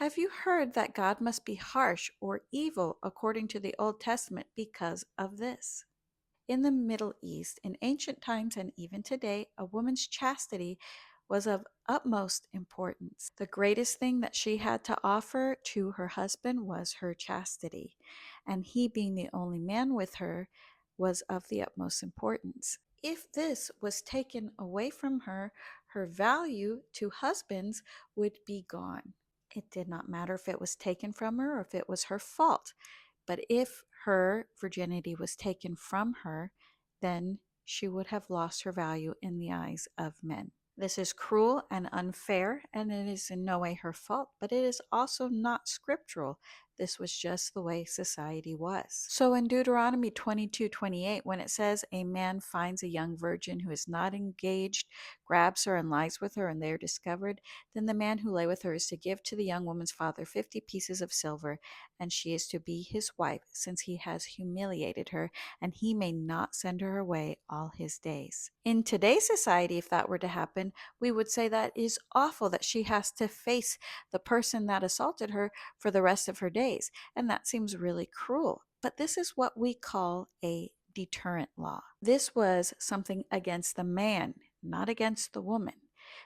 Have you heard that God must be harsh or evil according to the Old Testament because of this? In the Middle East, in ancient times and even today, a woman's chastity was of utmost importance. The greatest thing that she had to offer to her husband was her chastity, and he being the only man with her was of the utmost importance. If this was taken away from her, her value to husbands would be gone. It did not matter if it was taken from her or if it was her fault. But if her virginity was taken from her, then she would have lost her value in the eyes of men. This is cruel and unfair, and it is in no way her fault, but it is also not scriptural. This was just the way society was. So in Deuteronomy 22:28, when it says a man finds a young virgin who is not engaged, grabs her and lies with her, and they are discovered, then the man who lay with her is to give to the young woman's father 50 pieces of silver, and she is to be his wife, since he has humiliated her, and he may not send her away all his days. In today's society, if that were to happen, we would say that is awful that she has to face the person that assaulted her for the rest of her days, and that seems really cruel. But this is what we call a deterrent law. This was something against the man, not against the woman.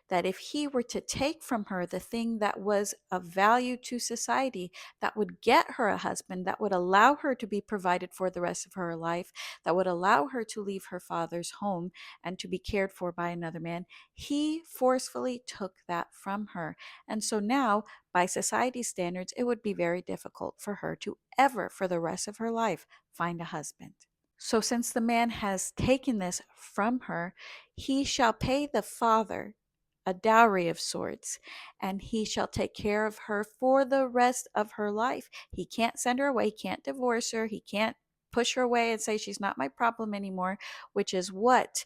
That if he were to take from her the thing that was of value to society, that would get her a husband, that would allow her to be provided for the rest of her life, that would allow her to leave her father's home and to be cared for by another man, he forcefully took that from her. And so now, by society's standards, it would be very difficult for her to ever, for the rest of her life, find a husband. So, since the man has taken this from her, he shall pay the father a dowry of sorts, and he shall take care of her for the rest of her life. He can't send her away, he can't divorce her, he can't push her away and say she's not my problem anymore, which is what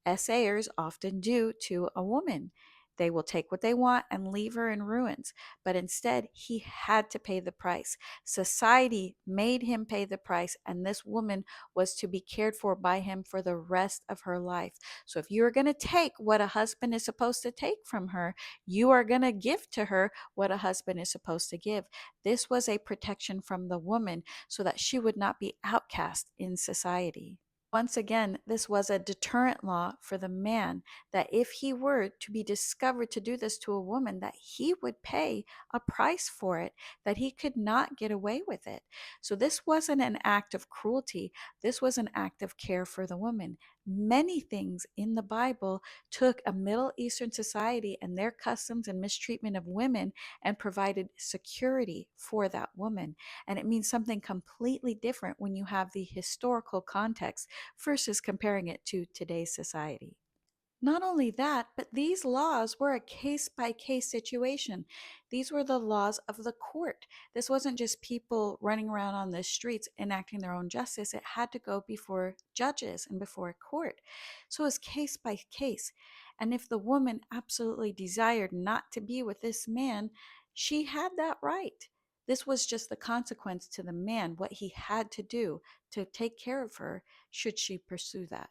essayers often do to a woman. They will take what they want and leave her in ruins. But instead, he had to pay the price. Society made him pay the price, and this woman was to be cared for by him for the rest of her life. So if you're going to take what a husband is supposed to take from her, you are going to give to her what a husband is supposed to give. This was a protection from the woman so that she would not be outcast in society. Once again, this was a deterrent law for the man, that if he were to be discovered to do this to a woman, that he would pay a price for it, that he could not get away with it. So this wasn't an act of cruelty. This was an act of care for the woman. Many things in the Bible took a Middle Eastern society and their customs and mistreatment of women and provided security for that woman. And it means something completely different when you have the historical context versus comparing it to today's society. Not only that, but these laws were a case by case situation. These were the laws of the court. This wasn't just people running around on the streets enacting their own justice. It had to go before judges and before a court. So it was case by case. And if the woman absolutely desired not to be with this man, she had that right. This was just the consequence to the man, what he had to do to take care of her should she pursue that.